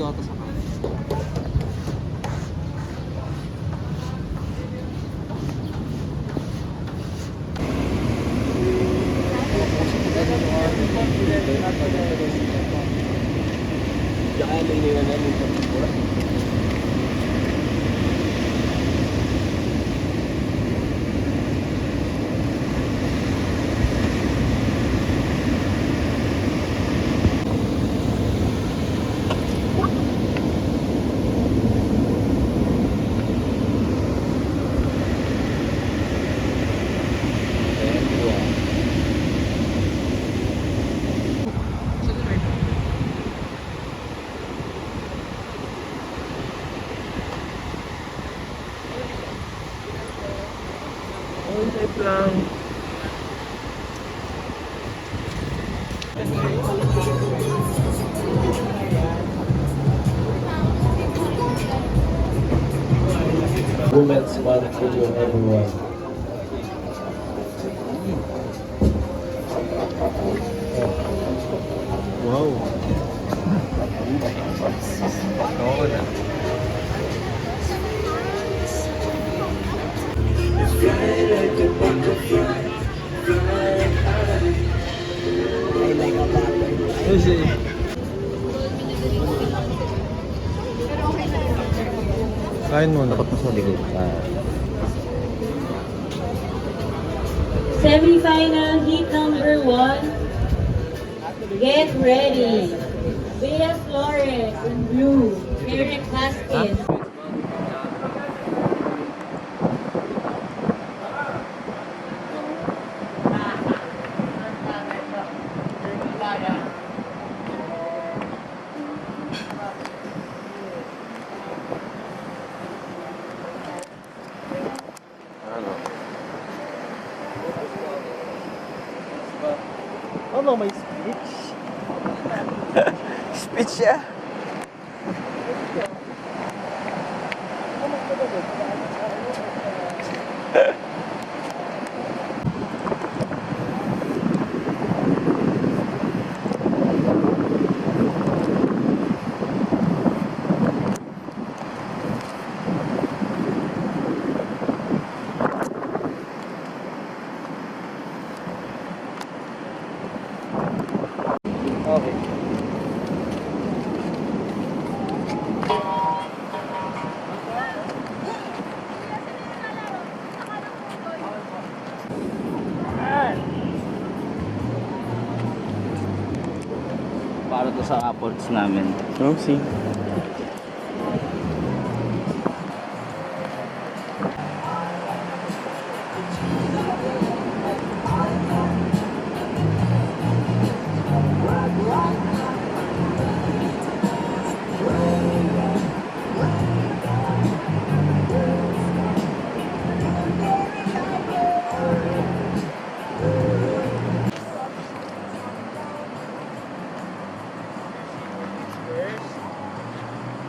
ata sa kanya. Diyan may iniwan namin sa pura. Type lang. Women's one for you, everyone. Wow. Oo na. Kasi kain mo, dapat mas maligod. Semi-final heat number 1. Get ready. Bea Flores in blue. Eric Haskins. Ano, may speech? Speech siya? Okay. Para to sa apports namin. Oh, see.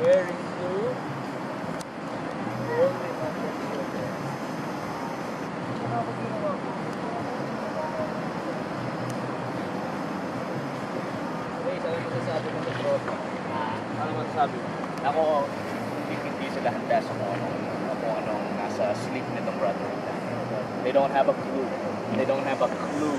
Wearing blue. Ano masasabi mo? Ako, hindi sila handa sa kung anong nasa sleep nitong brotherhood natin. They don't have a clue. They don't have a clue.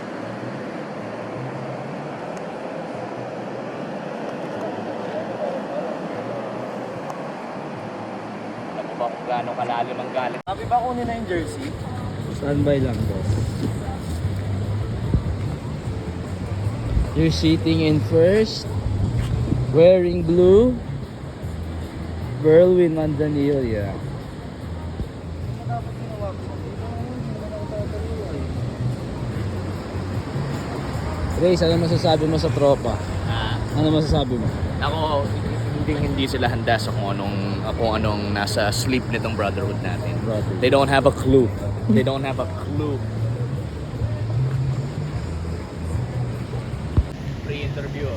Alam mo ba kung gaano kalalim ang galit? Sabi ba kunin na yung jersey? Standby lang, boss. You're sitting in first, wearing blue, Berlwin Manzanilla. Grace, ano masasabi mo sa tropa? Ano masasabi mo? Ako, hindi sila handa sa kung anong nasa sleep nitong brotherhood natin. Brother. They don't have a clue. They don't have a clue. Pre-interview.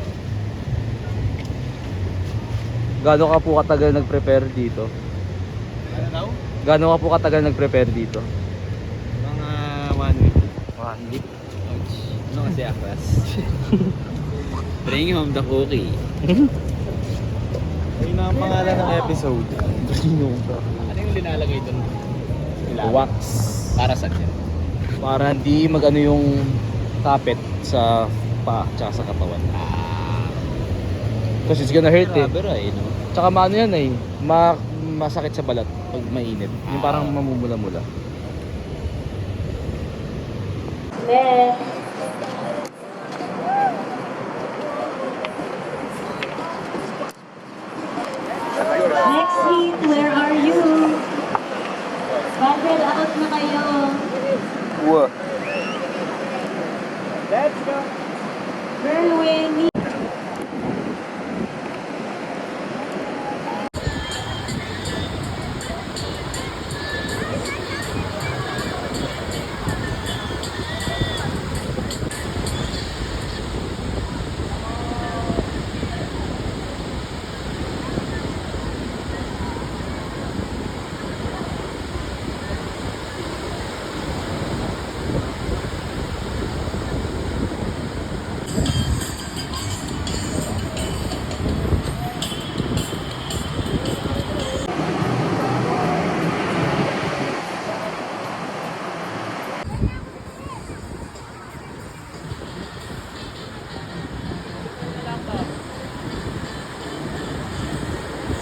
Gaano ka po katagal nag-prepare dito? Ano daw? Gaano ka po katagal nag-prepare dito? Mga 1 week. 1 week. Ano kasi akas? Bring home the cookie. ang pangalan ng episode. Ano yung linalagay doon? Wax. Para saan yan? Para hindi magano yung kapit sa paa tsaka sa katawan. Kasi it's gonna hurt eh. No? Tsaka maano yan eh. Masakit sa balat pag mainit. Yung parang mamumula-mula. Left. Next seat, where are you? Bakit out na kayo? What? Let's go! Girl, Winnie.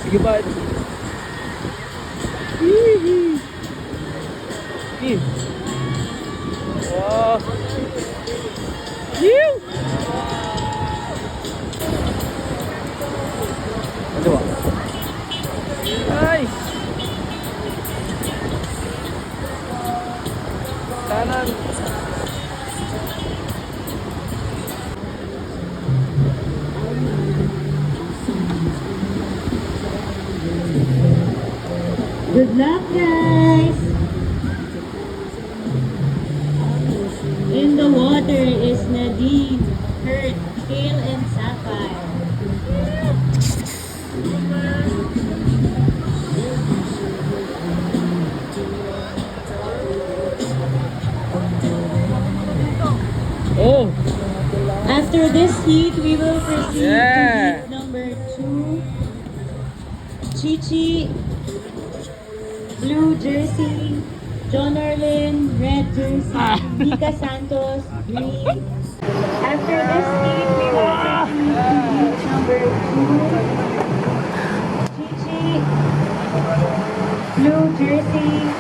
Sige ba? Wow. Yew! Ano ba? Ay! Kanan! Good luck, guys! In the water is Nadine, Kurt, Kale, and Sapphire. Oh! After this heat, we will proceed Yeah. to heat number 2. Chichi, blue jersey. John Orlin, red jersey. Mika Santos, green. After this heat, we will proceed to heat number 2. Chichi, blue jersey.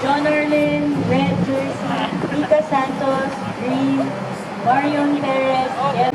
John Orlin, red jersey. Mika Santos, green. Marion Perez, yellow.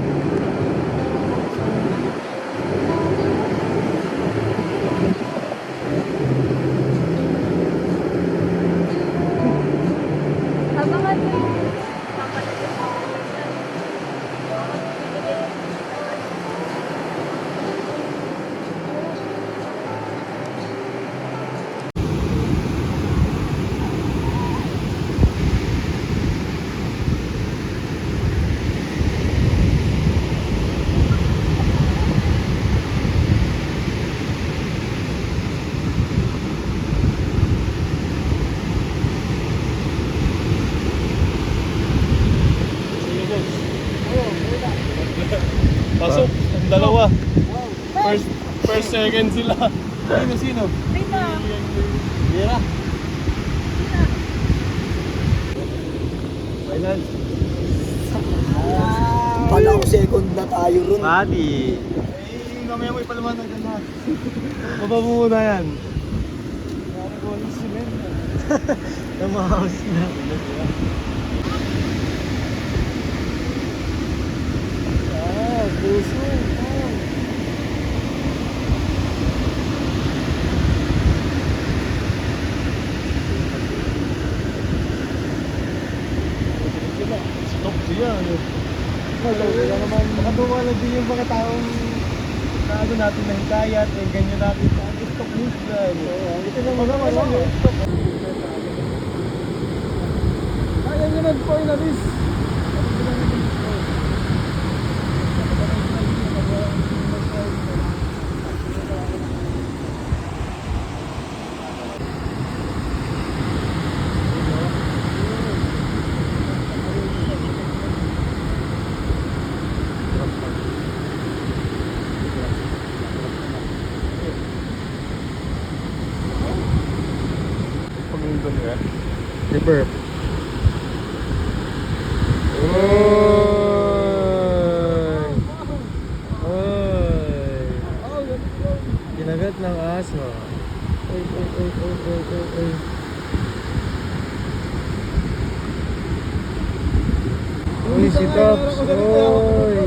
Pasok, ang dalawa. First, second sila. Sino? Mira. Final. Kala ko second na tayo ron. Mati. Mamaya mo ipaliwanag ka na. Baba mo muna yan. Parang ko yung cement. Namahawas na. Puso. Stop siya. Wala naman. Nakatuwalag din yung mga taong ano natin na hikayat, ganyan natin. Stop news na. Ito naman naman. Kaya nyo nag-point na this. Reverb. Oy! Kinagat ng aso. Oy. Uy, si Tops. Oy!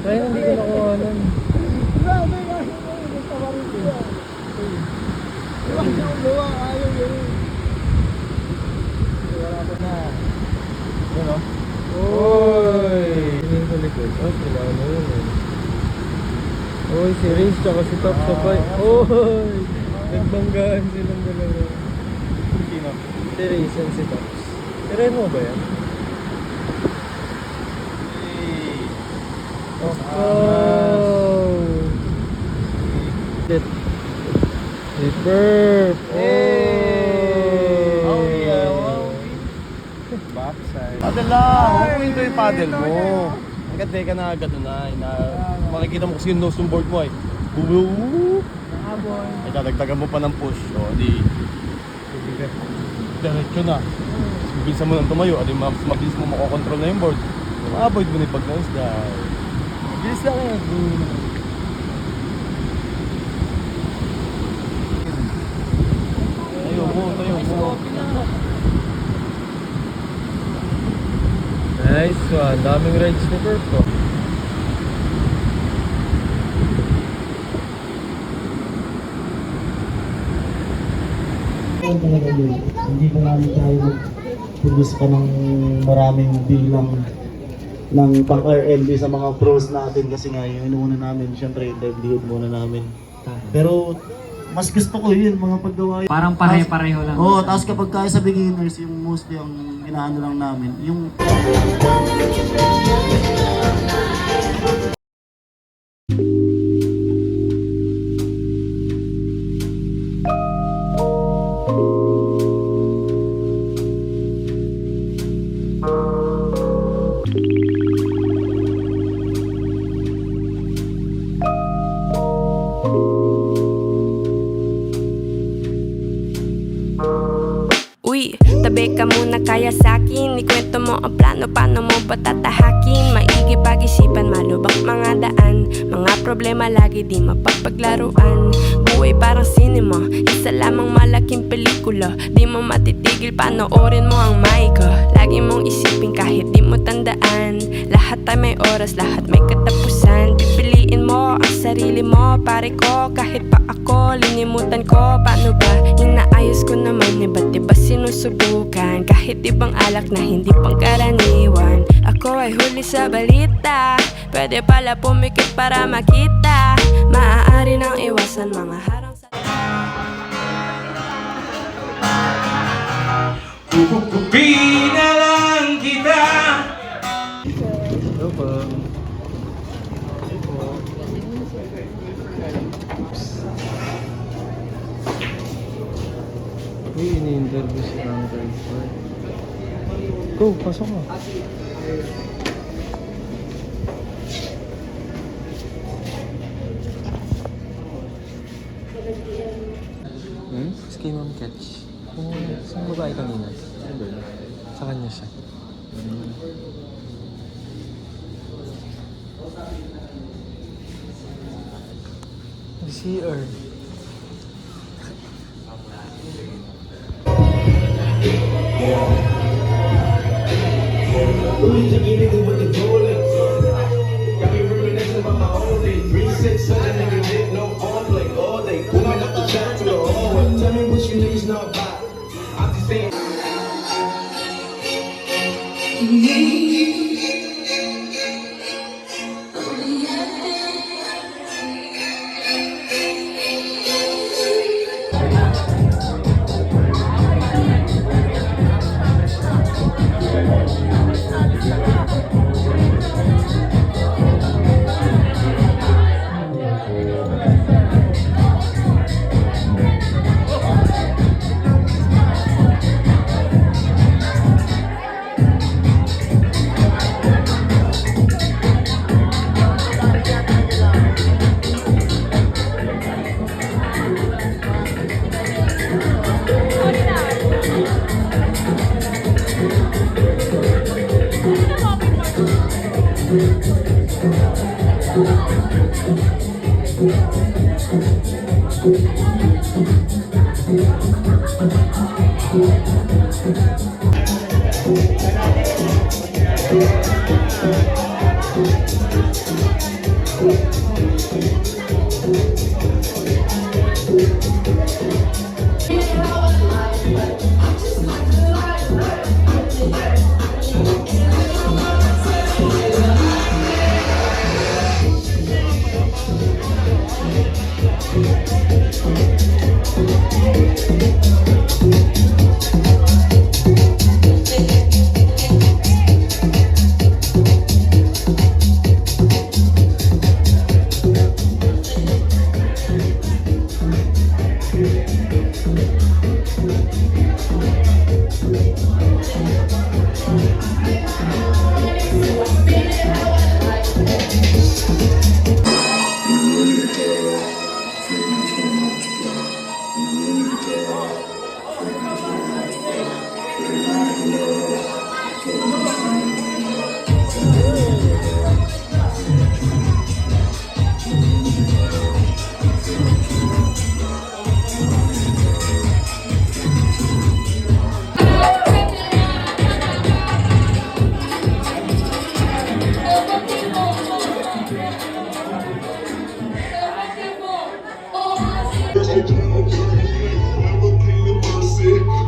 Kaya hindi ko nakuha nun. Ano? Oy! Tingin sa likod. Oh, kailangan mo yun eh. Oy, si Rins tsaka si Top sabay. Oy! Nagbanggaan silang dalawa. Sino? Si Rins and si Tops. Tirahin mo ba yan? Oh! Shit. Si Perp! Oh! yeah, wow. Backside. Paddle lang. Huwag mo yung paddle mo. Hanggat di ka na agad na makikita mo kasi yung nose ng board mo ay ay dadagdagan mo pa ng push. O di diretso na. Bilisan mo lang tumayo. Adi mabilis mo makokontrol na yung board. Ma-avoid mo na yung pag-nose dive. Bilis lang yan. Tayo mo. Nice one. Daming rides ni Perp ko. Talaga yun. Hindi pa namin tayo mag-produce pa ng maraming bilang ng pang-R&B sa mga pros natin kasi nga yung inuuna namin, syempre yung livelihood muna namin. Pero mas gusto ko yun, mga paggawa yun. Parang pare-pareho lang. Oo, tapos kapag kaya sa beginners, yung mostly ang inaano lang namin, yung Uy, tabi ka muna kaya sa'kin. Ikwento mo ang plano, paano mo ba tatahakin? Maigi pag-isipan, malubak mga daan. Mga problema lagi di mapapaglaruan. Buhay parang sinema, isa lamang malaking pelikula. Di mo matitigil, panoorin mo ang maika. Lagi mong isipin kahit di mo tandaan. Lahat ay may oras, lahat may katapusan. Pipiliin mo ang sarili mo, pare ko. Kahit pa ako, linimutan ko. Paano ba? Inaayos ko naman, iba't iba sinusubukan. Kahit ibang alak na hindi pangkaraniwan. Ako ay huli sa balita. Pwede pala pumikit para makita. Maaari nang iwasan mga harang sa... Kukupi na lang kita. Hello po. Uy, ini-interview si Uncle Ford. Go, pasok mo. Kay Ma'am Catch. Saan babae kanina? Sa kanya siya. CR.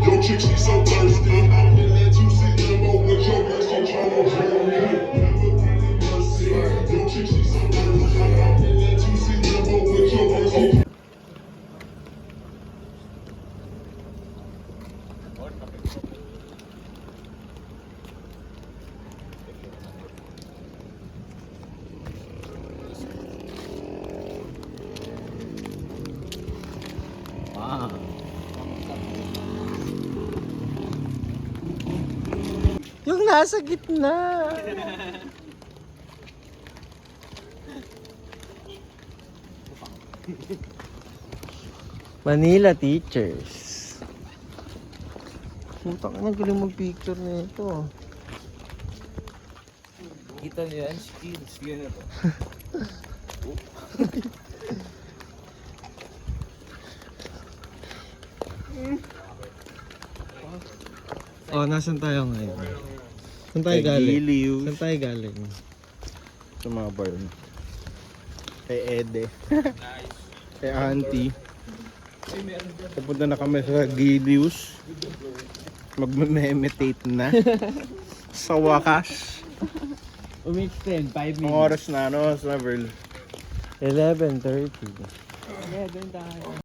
Your chick, she so thirsty. I'm gonna let you see them over with your girl. She tryna drown me. Never feeling mercy. Your chick, she so thirsty. I'm gonna let you see them over with your girl. Wow. Yung nasa gitna. Manila teachers. Puta ka na, galing mag-picture na ito. Kita niyo yan, skills. Yun na to. Oh, nasan tayo ngayon? Saan tayo galing? Saan tayo galing? Sa mga bar. Kay Ede. Kay Auntie. Pupunta na kami sa Gilius. Mag-meditate na. Sa wakas. Umi-extend, 5 Ang oras na, ano? Sa 11:30.